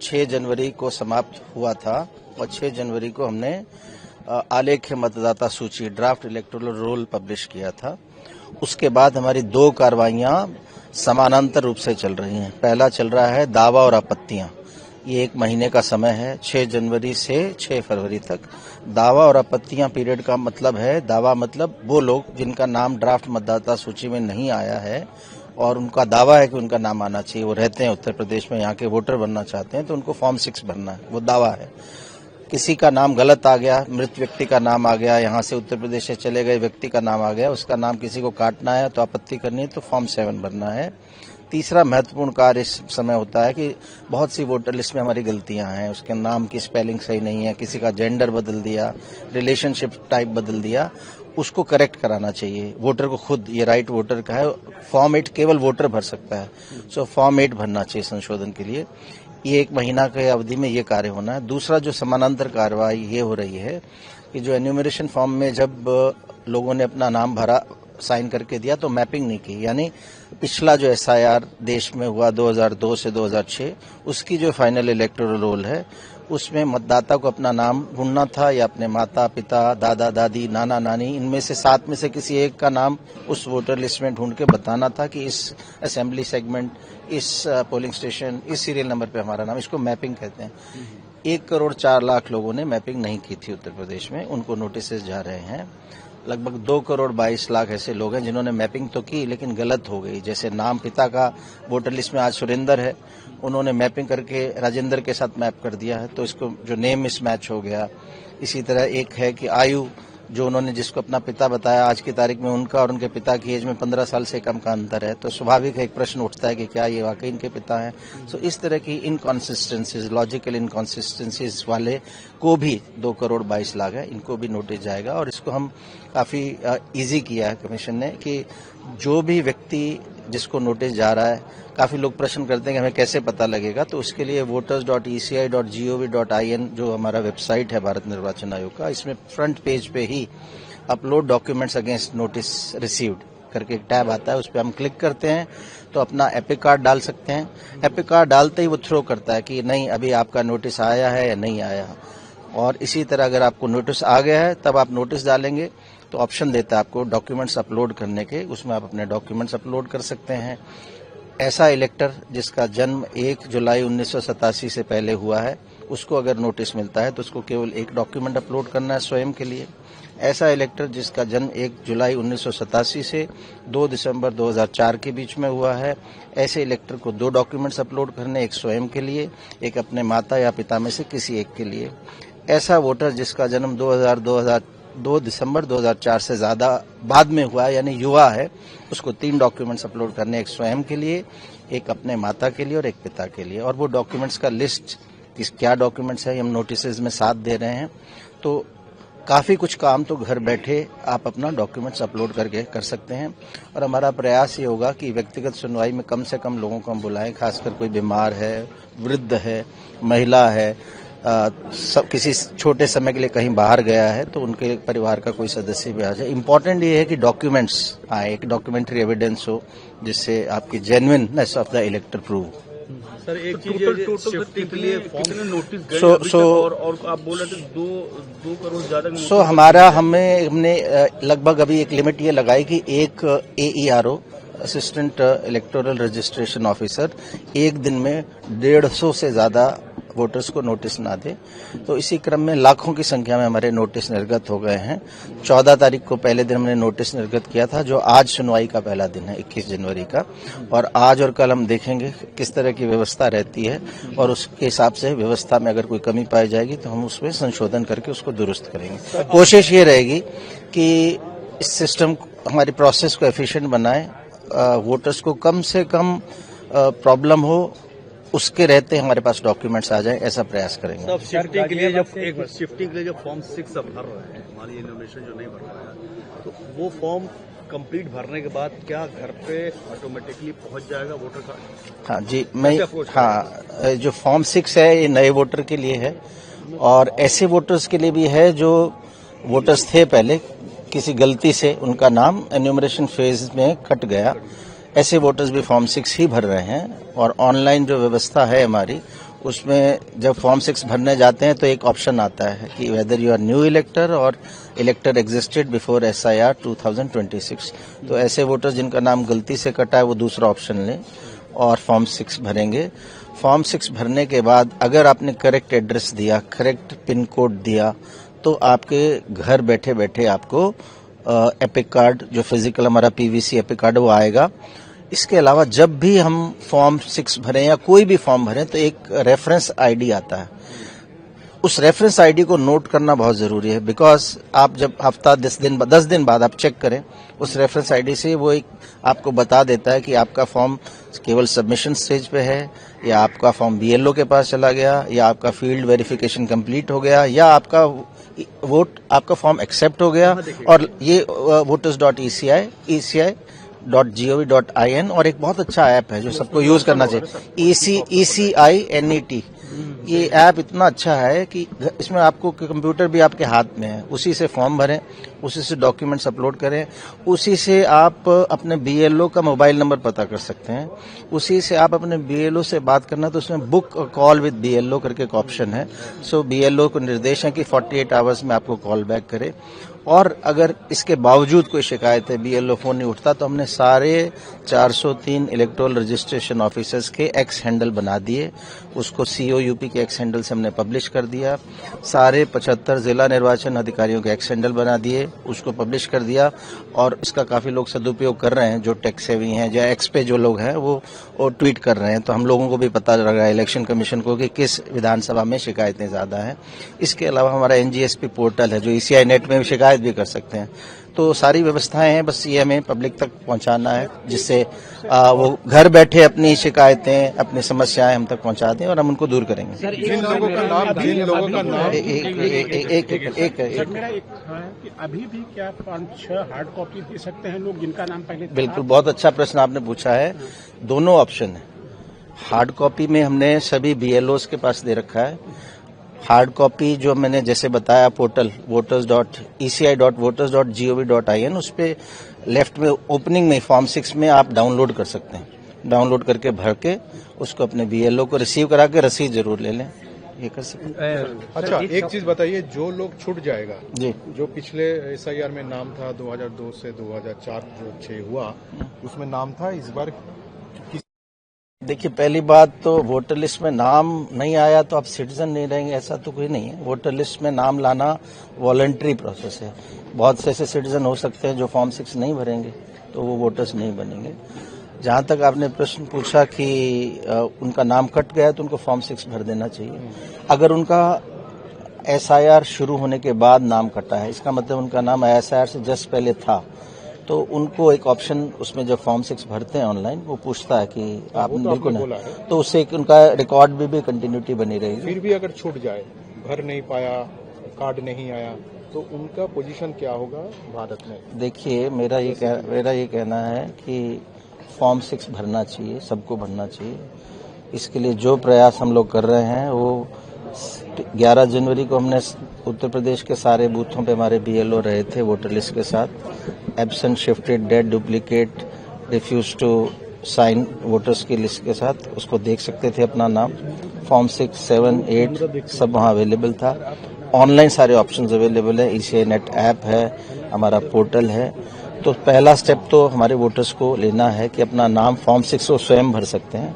6 जनवरी को समाप्त हुआ था और 6 जनवरी को हमने आलेख्य मतदाता सूची ड्राफ्ट इलेक्टोरल रोल पब्लिश किया था। उसके बाद हमारी 2 कार्रवाइयां समानांतर रूप से चल रही हैं। पहला चल रहा है दावा और आपत्तियां। ये 1 महीने का समय है, 6 जनवरी से 6 फरवरी तक। दावा और आपत्तियां पीरियड का मतलब है, दावा मतलब वो लोग जिनका नाम ड्राफ्ट मतदाता सूची में नहीं आया है और उनका दावा है कि उनका नाम आना चाहिए, वो रहते हैं उत्तर प्रदेश में, यहाँ के वोटर बनना चाहते हैं, तो उनको फॉर्म 6 भरना है, वो दावा है। किसी का नाम गलत आ गया, मृत व्यक्ति का नाम आ गया, यहाँ से उत्तर प्रदेश से चले गए व्यक्ति का नाम आ गया, उसका नाम किसी को काटना है तो आपत्ति करनी है तो फॉर्म 7 भरना है। तीसरा महत्वपूर्ण कार्य इस समय होता है कि बहुत सी वोटर लिस्ट में हमारी गलतियां हैं, उसके नाम की स्पेलिंग सही नहीं है, किसी का जेंडर बदल दिया, रिलेशनशिप टाइप बदल दिया, उसको करेक्ट कराना चाहिए वोटर को खुद। ये राइट वोटर का है। फॉर्म 8 केवल वोटर भर सकता है, सो फॉर्म 8 भरना चाहिए संशोधन के लिए। ये 1 महीना के अवधि में ये कार्य होना है। दूसरा जो समानांतर कार्रवाई ये हो रही है कि जो एन्यूमरेशन फॉर्म में जब लोगों ने अपना नाम भरा, साइन करके दिया, तो मैपिंग नहीं की, यानी पिछला जो एसआईआर देश में हुआ 2002 से 2006 उसकी जो फाइनल इलेक्टोरल रोल है उसमें मतदाता को अपना नाम ढूंढना था या अपने माता पिता, दादा दादी, नाना नानी, इनमें से 7 में से किसी एक का नाम उस वोटर लिस्ट में ढूंढ के बताना था कि इस असेंबली सेगमेंट, इस पोलिंग स्टेशन, इस सीरियल नंबर पे हमारा नाम। इसको मैपिंग कहते हैं। 1 करोड़ 4 लाख लोगों ने मैपिंग नहीं की थी उत्तर प्रदेश में, उनको नोटिस जा रहे हैं। लगभग 2 करोड़ 22 लाख ऐसे लोग हैं जिन्होंने मैपिंग तो की लेकिन गलत हो गई। जैसे नाम पिता का वोटर लिस्ट में आज सुरेंद्र है, उन्होंने मैपिंग करके राजेंद्र के साथ मैप कर दिया है, तो इसको जो नेम मिसमैच हो गया। इसी तरह एक है कि आयु, जो उन्होंने जिसको अपना पिता बताया, आज की तारीख में उनका और उनके पिता की एज में 15 साल से कम का अंतर है, तो स्वाभाविक है एक प्रश्न उठता है कि क्या ये वाकई इनके पिता हैं। सो इस तरह की इनकॉन्सिस्टेंसीज, लॉजिकल इनकॉन्सिस्टेंसीज वाले को भी 2 करोड़ 22 लाख है, इनको भी नोटिस जाएगा। और इसको हम काफी इजी किया है कमीशन ने कि जो भी व्यक्ति जिसको नोटिस जा रहा है, काफी लोग प्रश्न करते हैं कि हमें कैसे पता लगेगा, तो उसके लिए voters.eci.gov.in जो हमारा वेबसाइट है भारत निर्वाचन आयोग का, इसमें फ्रंट पेज पे ही upload documents against notice received करके एक टैब आता है, उस पर हम क्लिक करते हैं तो अपना एपिक कार्ड डाल सकते हैं। एपिक कार्ड डालते ही वो थ्रो करता है कि नहीं अभी आपका नोटिस आया है या नहीं आया। और इसी तरह अगर आपको नोटिस आ गया है तब आप नोटिस डालेंगे तो ऑप्शन देता है आपको डॉक्यूमेंट्स अपलोड करने के, उसमें आप अपने डॉक्यूमेंट्स अपलोड कर सकते हैं। ऐसा इलेक्टर जिसका जन्म 1 जुलाई 1987 से पहले हुआ है, उसको अगर नोटिस मिलता है तो उसको केवल एक डॉक्यूमेंट अपलोड करना है स्वयं के लिए। ऐसा इलेक्टर जिसका जन्म 1 जुलाई 1987 से 2 दिसंबर 2004 के बीच में हुआ है, ऐसे इलेक्टर को 2 डॉक्यूमेंट्स अपलोड करने, एक स्वयं के लिए, एक अपने माता या पिता में से किसी एक के लिए। ऐसा वोटर जिसका जन्म 2 दिसंबर 2004 से ज्यादा बाद में हुआ है, यानी युवा है, उसको 3 डॉक्यूमेंट्स अपलोड करने, एक स्वयं के लिए, एक अपने माता के लिए और एक पिता के लिए। और वो डॉक्यूमेंट्स का लिस्ट क्या डॉक्यूमेंट्स है हम नोटिस में साथ दे रहे हैं। तो काफी कुछ काम तो घर बैठे आप अपना डॉक्यूमेंट्स अपलोड करके कर सकते हैं। और हमारा प्रयास ये होगा कि व्यक्तिगत सुनवाई में कम से कम लोगों को हम बुलाएं, खासकर कोई बीमार है, वृद्ध है, महिला है, सब किसी छोटे समय के लिए कहीं बाहर गया है, तो उनके परिवार का कोई सदस्य भी आ जाए। इम्पोर्टेंट ये है कि डॉक्यूमेंट्स आए, एक डॉक्यूमेंट्री एविडेंस हो जिससे आपकी genuineness of the इलेक्टर prove. Sir एक चीज शिफ्टिंग के लिए कितने नोटिस गए और आप बोल रहे थे 2 करोड़ ज्यादा। हमारा हमने लगभग अभी एक लिमिट ये लगाई कि एक AERO, assistant electoral registration officer, एक दिन में 150 से ज्यादा वोटर्स को नोटिस ना दे। तो इसी क्रम में लाखों की संख्या में हमारे नोटिस निर्गत हो गए हैं। 14 तारीख को पहले दिन हमने नोटिस निर्गत किया था, जो आज सुनवाई का पहला दिन है 21 जनवरी का। और आज और कल हम देखेंगे किस तरह की व्यवस्था रहती है और उसके हिसाब से व्यवस्था में अगर कोई कमी पाई जाएगी तो हम उसमें संशोधन करके उसको दुरुस्त करेंगे। कोशिश ये रहेगी कि इस सिस्टम, हमारी प्रोसेस को एफिशिएंट बनाए, वोटर्स को कम से कम प्रॉब्लम हो, उसके रहते हमारे पास डॉक्यूमेंट्स आ जाए, ऐसा प्रयास करेंगे। सब शिफ्टिंग के लिए जब फॉर्म 6 अब भर रहे हैं, हमारी इनोवेशन जो नहीं भर रहा है, तो वो फॉर्म कंप्लीट भरने के बाद क्या घर पे ऑटोमेटिकली पहुंच जाएगा वोटर कार्ड? हाँ जी, जो फॉर्म 6 है ये नए वोटर के लिए है और ऐसे वोटर्स के लिए भी है जो वोटर्स थे पहले, किसी गलती से उनका नाम एन्यूमरेशन फेज में कट गया, ऐसे वोटर्स भी फॉर्म 6 ही भर रहे हैं। और ऑनलाइन जो व्यवस्था है हमारी, उसमें जब फॉर्म 6 भरने जाते हैं तो एक ऑप्शन आता है कि whether you are new elector और इलेक्टर एग्जिस्टेड बिफोर SIR 2026। तो ऐसे वोटर जिनका नाम गलती से कटा है वो दूसरा ऑप्शन लें और फॉर्म 6 भरेंगे। फॉर्म 6 भरने के बाद अगर आपने करेक्ट एड्रेस दिया, करेक्ट पिन कोड दिया, तो आपके घर बैठे बैठे आपको एपिक कार्ड, जो फिजिकल हमारा PVC एपिक कार्ड, वो आएगा। इसके अलावा जब भी हम फॉर्म 6 भरें या कोई भी फॉर्म भरें तो एक रेफरेंस आईडी आता है। उस रेफरेंस आईडी को नोट करना बहुत जरूरी है, बिकॉज आप जब हफ्ता 10 दिन बाद आप चेक करें, उस रेफरेंस आईडी से वो एक आपको बता देता है कि आपका फॉर्म केवल सबमिशन स्टेज पे है, या आपका फॉर्म BLO के पास चला गया, या आपका फील्ड वेरिफिकेशन कंप्लीट हो गया, या आपका आपका फॉर्म एक्सेप्ट हो गया। और ये voters.eci.gov.in और एक बहुत अच्छा ऐप है जो सबको यूज करना चाहिए, ECINET। ये ऐप इतना अच्छा है कि इसमें आपको कंप्यूटर भी आपके हाथ में है, उसी से फॉर्म भरें, उसी से डॉक्यूमेंट्स अपलोड करें, उसी से आप अपने BLO का मोबाइल नंबर पता कर सकते हैं, उसी से आप अपने BLO से बात करना तो उसमें बुक कॉल विद BLO करके एक ऑप्शन है। सो BLO को निर्देश है कि 48 आवर्स में आपको कॉल बैक करे। और अगर इसके बावजूद कोई शिकायत है, BLO फोन नहीं उठता, तो हमने सारे 403 इलेक्टोरल रजिस्ट्रेशन ऑफिसर्स के एक्स हैंडल बना दिए, उसको COUP के एक्स हैंडल से हमने पब्लिश कर दिया। सारे 75 जिला निर्वाचन अधिकारियों के एक्स हैंडल बना दिए, उसको पब्लिश कर दिया। और इसका काफी लोग सदुपयोग कर रहे हैं, जो टेक सेवी हैं या एक्स पे जो लोग हैं वो ट्वीट कर रहे हैं, तो हम लोगों को भी पता लग रहा है, इलेक्शन कमीशन को, कि किस विधानसभा में शिकायतें ज्यादा हैं। इसके अलावा हमारा NGSP पोर्टल है जो ECINET में शिकायत भी कर सकते हैं। तो सारी व्यवस्थाएं हैं, बस ये हमें पब्लिक तक पहुंचाना है, जिससे वो घर बैठे अपनी शिकायतें, अपनी समस्याएं हम तक पहुंचा दें और हम उनको दूर करेंगे। सर, जिन लोगों का नाम मेरा एक है कि अभी भी क्या 5-6 हार्ड कॉपी दे सकते हैं लोग जिनका नाम पहले था? बिल्कुल, बहुत अच्छा प्रश्न आपने पूछा है। दोनों ऑप्शन है। हार्ड कॉपी में हमने सभी BLOs के पास दे रखा है। हार्ड कॉपी जो मैंने जैसे बताया, पोर्टल voters.eci.voters.gov.in, उस पे लेफ्ट में ओपनिंग में फॉर्म 6 में आप डाउनलोड कर सकते हैं। डाउनलोड करके भर के उसको अपने BLO को रिसीव करा के रसीद जरूर ले लें, ये कर सकते हैं। अच्छा, एक चीज बताइए, जो लोग छूट जाएगा, जी, जो पिछले SIR में नाम था 2002 से 2004 जो 6 हुआ, उसमें नाम था, इस बार देखिए, पहली बात तो वोटर लिस्ट में नाम नहीं आया तो आप सिटीजन नहीं रहेंगे, ऐसा तो कोई नहीं है। वोटर लिस्ट में नाम लाना वॉलंटरी प्रोसेस है। बहुत से ऐसे सिटीजन हो सकते हैं जो फॉर्म 6 नहीं भरेंगे, तो वो वोटर्स नहीं बनेंगे। जहां तक आपने प्रश्न पूछा कि उनका नाम कट गया तो उनको फॉर्म 6 भर देना चाहिए। अगर उनका SIR शुरू होने के बाद नाम कटा है, इसका मतलब उनका नाम SIR से जस्ट पहले था, तो उनको एक ऑप्शन उसमें जब फॉर्म 6 भरते हैं ऑनलाइन, वो पूछता है कि आप बिल्कुल, तो उससे एक उनका रिकॉर्ड भी कंटिन्यूटी बनी रहेगी। फिर भी अगर छूट जाए, भर नहीं पाया, कार्ड नहीं आया, तो उनका पोजीशन क्या होगा भारत में? देखिए, मेरा ये कहना है कि फॉर्म 6 भरना चाहिए, सबको भरना चाहिए। इसके लिए जो प्रयास हम लोग कर रहे हैं, वो 11 जनवरी को हमने उत्तर प्रदेश के सारे बूथों पे हमारे BLO रहे थे वोटर लिस्ट के साथ। Absent, shifted, dead, duplicate, refuse to sign voters की लिस्ट के साथ, उसको देख सकते थे अपना नाम। फॉर्म 6, 7, 8 सब वहाँ अवेलेबल था। ऑनलाइन सारे ऑप्शंस अवेलेबल है, ECINET ऐप है, हमारा पोर्टल है। तो पहला स्टेप तो हमारे वोटर्स को लेना है कि अपना नाम फॉर्म 6 को स्वयं भर सकते हैं।